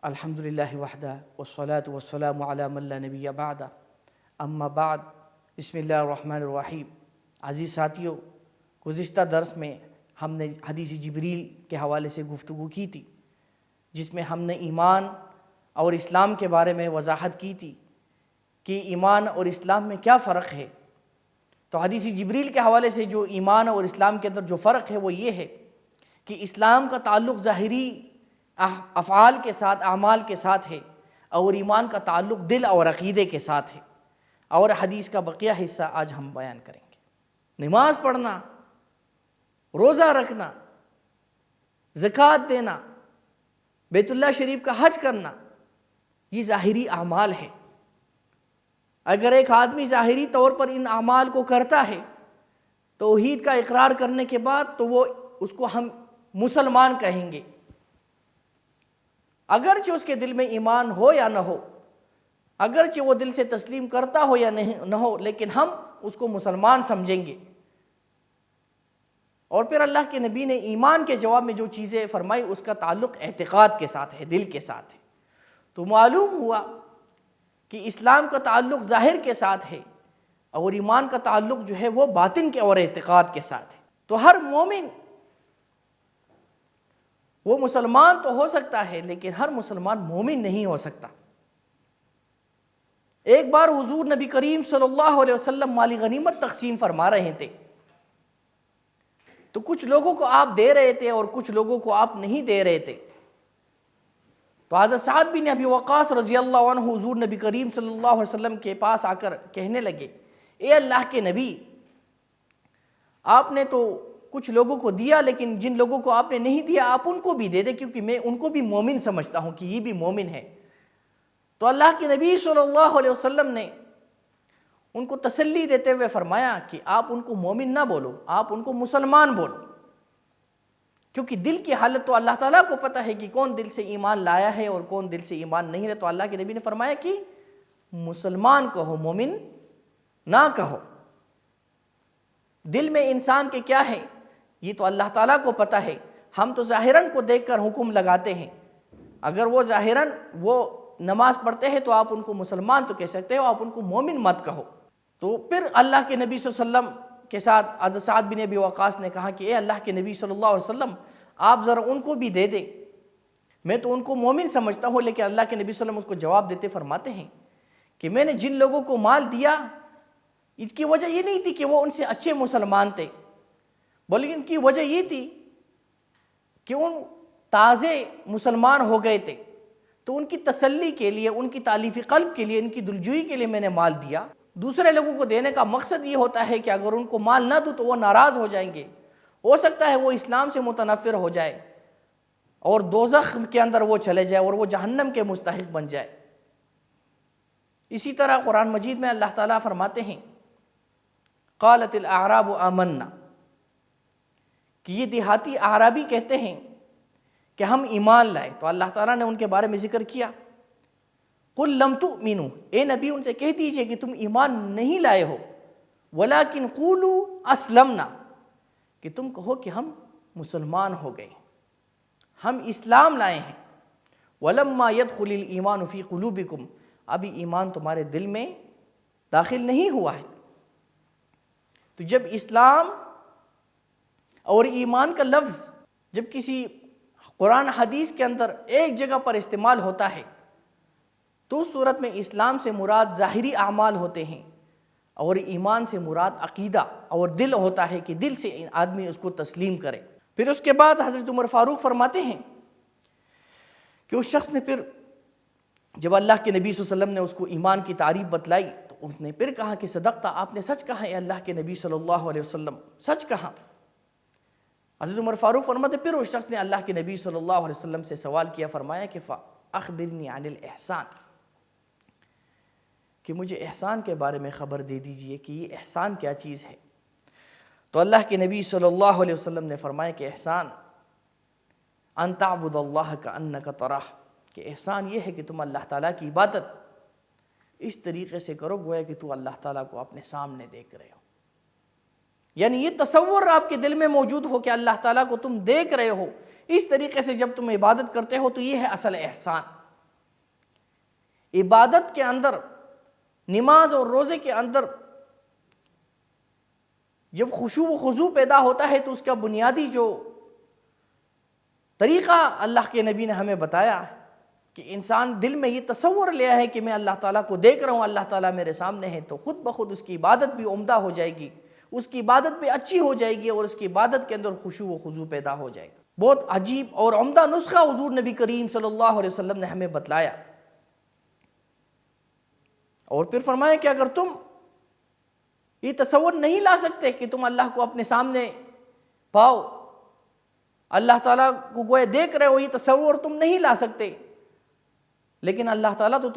الحمدللہ وحدہ والصلاة والسلام علی من لا نبی بعدہ اما بعد بسم اللہ الرحمن الرحیم۔ عزیز ساتھیو، گزشتہ درس میں ہم نے حدیث جبریل کے حوالے سے گفتگو کی تھی، جس میں ہم نے ایمان اور اسلام کے بارے میں وضاحت کی تھی کہ ایمان اور اسلام میں کیا فرق ہے۔ تو حدیث جبریل کے حوالے سے جو ایمان اور اسلام کے اندر جو فرق ہے وہ یہ ہے کہ اسلام کا تعلق ظاہری افعال کے ساتھ، اعمال کے ساتھ ہے، اور ایمان کا تعلق دل اور عقیدے کے ساتھ ہے۔ اور حدیث کا بقیہ حصہ آج ہم بیان کریں گے۔ نماز پڑھنا، روزہ رکھنا، زکوٰۃ دینا، بیت اللہ شریف کا حج کرنا، یہ ظاہری اعمال ہے۔ اگر ایک آدمی ظاہری طور پر ان اعمال کو کرتا ہے، توحید کا اقرار کرنے کے بعد، تو وہ اس کو ہم مسلمان کہیں گے، اگرچہ اس کے دل میں ایمان ہو یا نہ ہو، اگرچہ وہ دل سے تسلیم کرتا ہو یا نہ ہو، لیکن ہم اس کو مسلمان سمجھیں گے۔ اور پھر اللہ کے نبی نے ایمان کے جواب میں جو چیزیں فرمائی، اس کا تعلق اعتقاد کے ساتھ ہے، دل کے ساتھ ہے۔ تو معلوم ہوا کہ اسلام کا تعلق ظاہر کے ساتھ ہے، اور ایمان کا تعلق جو ہے وہ باطن کے اور اعتقاد کے ساتھ ہے۔ تو ہر مومن وہ مسلمان تو ہو سکتا ہے، لیکن ہر مسلمان مومن نہیں ہو سکتا۔ ایک بار حضور نبی کریم صلی اللہ علیہ وسلم مال غنیمت تقسیم فرما رہے تھے، تو کچھ لوگوں کو آپ دے رہے تھے اور کچھ لوگوں کو آپ نہیں دے رہے تھے۔ تو حضرت سعد بن ابی وقاص رضی اللہ عنہ حضور نبی کریم صلی اللہ علیہ وسلم کے پاس آ کر کہنے لگے، اے اللہ کے نبی، آپ نے تو کچھ لوگوں کو دیا، لیکن جن لوگوں کو آپ نے نہیں دیا آپ ان کو بھی دے دیں، کیونکہ میں ان کو بھی مومن سمجھتا ہوں کہ یہ بھی مومن ہے۔ تو اللہ کے نبی صلی اللہ علیہ وسلم نے ان کو تسلی دیتے ہوئے فرمایا کہ آپ ان کو مومن نہ بولو، آپ ان کو مسلمان بولو، کیونکہ دل کی حالت تو اللہ تعالیٰ کو پتہ ہے کہ کون دل سے ایمان لایا ہے اور کون دل سے ایمان نہیں ہے۔ تو اللہ کے نبی نے فرمایا کہ مسلمان کہو، مومن نہ کہو۔ دل میں انسان کے کیا ہے یہ تو اللہ تعالیٰ کو پتہ ہے، ہم تو ظاہراً کو دیکھ کر حکم لگاتے ہیں۔ اگر وہ ظاہراً وہ نماز پڑھتے ہیں تو آپ ان کو مسلمان تو کہہ سکتے ہو، آپ ان کو مومن مت کہو۔ تو پھر اللہ کے نبی صلی اللہ علیہ وسلم کے ساتھ حضرت سعد بن ابی وقاص نے کہا کہ اے اللہ کے نبی صلی اللہ علیہ وسلم، آپ ذرا ان کو بھی دے دیں، میں تو ان کو مومن سمجھتا ہوں۔ لیکن اللہ کے نبی صلی اللہ علیہ وسلم اس کو جواب دیتے فرماتے ہیں کہ میں نے جن لوگوں کو مال دیا، اس کی وجہ یہ نہیں تھی کہ وہ ان سے اچھے مسلمان تھے، بلکہ ان کی وجہ یہ تھی کہ ان تازے مسلمان ہو گئے تھے، تو ان کی تسلی کے لیے، ان کی تالیف قلب کے لیے، ان کی دلجوئی کے لیے میں نے مال دیا۔ دوسرے لوگوں کو دینے کا مقصد یہ ہوتا ہے کہ اگر ان کو مال نہ دوں تو وہ ناراض ہو جائیں گے، ہو سکتا ہے وہ اسلام سے متنفر ہو جائے اور دوزخ کے اندر وہ چلے جائے اور وہ جہنم کے مستحق بن جائے۔ اسی طرح قرآن مجید میں اللہ تعالیٰ فرماتے ہیں، قالت الاعراب آمنا، کہ یہ دیہاتی اعرابی کہتے ہیں کہ ہم ایمان لائے۔ تو اللہ تعالیٰ نے ان کے بارے میں ذکر کیا، قل لم تؤمنوا، اے نبی ان سے کہہ دیجئے کہ تم ایمان نہیں لائے ہو، ولکن قولوا اسلمنا، کہ تم کہو کہ ہم مسلمان ہو گئے، ہم اسلام لائے ہیں۔ ولما يدخل الایمان فی قلوبکم، ابھی ایمان تمہارے دل میں داخل نہیں ہوا ہے۔ تو جب اسلام اور ایمان کا لفظ جب کسی قرآن حدیث کے اندر ایک جگہ پر استعمال ہوتا ہے، تو اس صورت میں اسلام سے مراد ظاہری اعمال ہوتے ہیں، اور ایمان سے مراد عقیدہ اور دل ہوتا ہے کہ دل سے آدمی اس کو تسلیم کرے۔ پھر اس کے بعد حضرت عمر فاروق فرماتے ہیں کہ اس شخص نے پھر جب اللہ کے نبی صلی اللہ علیہ وسلم نے اس کو ایمان کی تعریف بتلائی، تو اس نے پھر کہا کہ صدقتا، آپ نے سچ کہا ہے اللہ کے نبی صلی اللہ علیہ وسلم، سچ کہا۔ حضرت عمر فاروق فرماتے پھر اس شخص نے اللہ کے نبی صلی اللہ علیہ وسلم سے سوال کیا، فرمایا کہ فَأَخْبِرْنِي عَنِ الْإِحْسَانِ، کہ مجھے احسان کے بارے میں خبر دے دیجئے کہ یہ احسان کیا چیز ہے۔ تو اللہ کے نبی صلی اللہ علیہ وسلم نے فرمایا کہ احسان ان تعبد اللہ کأنک تراہ، کہ احسان یہ ہے کہ تم اللہ تعالیٰ کی عبادت اس طریقے سے کرو گویا کہ تو اللہ تعالیٰ کو اپنے سامنے دیکھ رہے ہو، یعنی یہ تصور آپ کے دل میں موجود ہو کہ اللہ تعالیٰ کو تم دیکھ رہے ہو، اس طریقے سے جب تم عبادت کرتے ہو تو یہ ہے اصل احسان۔ عبادت کے اندر، نماز اور روزے کے اندر جب خشوع و خضوع پیدا ہوتا ہے تو اس کا بنیادی جو طریقہ اللہ کے نبی نے ہمیں بتایا ہے کہ انسان دل میں یہ تصور لیا ہے کہ میں اللہ تعالیٰ کو دیکھ رہا ہوں، اللہ تعالیٰ میرے سامنے ہے، تو خود بخود اس کی عبادت بھی عمدہ ہو جائے گی، اس کی عبادت بھی اچھی ہو جائے گی، اور اس کی عبادت کے اندر خشوع و خضوع پیدا ہو جائے گا۔ بہت عجیب اور عمدہ نسخہ حضور نبی کریم صلی اللہ علیہ وسلم نے ہمیں بتلایا، اور پھر فرمایا کہ اگر تم یہ تصور نہیں لا سکتے کہ تم اللہ کو اپنے سامنے پاؤ، اللہ تعالیٰ کو گویا دیکھ رہے ہو، یہ تصور تم نہیں لا سکتے، لیکن اللہ تعالیٰ تو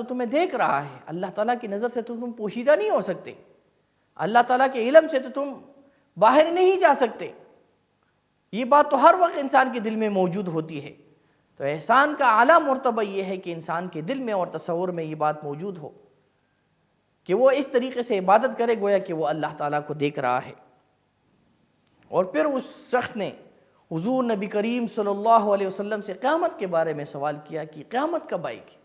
تمہیں دیکھ رہا ہے، اللہ تعالیٰ کی نظر سے تو تم پوشیدہ نہیں ہو سکتے، اللہ تعالیٰ کے علم سے تو تم باہر نہیں جا سکتے، یہ بات تو ہر وقت انسان کے دل میں موجود ہوتی ہے۔ تو احسان کا اعلیٰ مرتبہ یہ ہے کہ انسان کے دل میں اور تصور میں یہ بات موجود ہو کہ وہ اس طریقے سے عبادت کرے گویا کہ وہ اللہ تعالیٰ کو دیکھ رہا ہے۔ اور پھر اس شخص نے حضور نبی کریم صلی اللہ علیہ وسلم سے قیامت کے بارے میں سوال کیا کہ قیامت کب آئے گی؟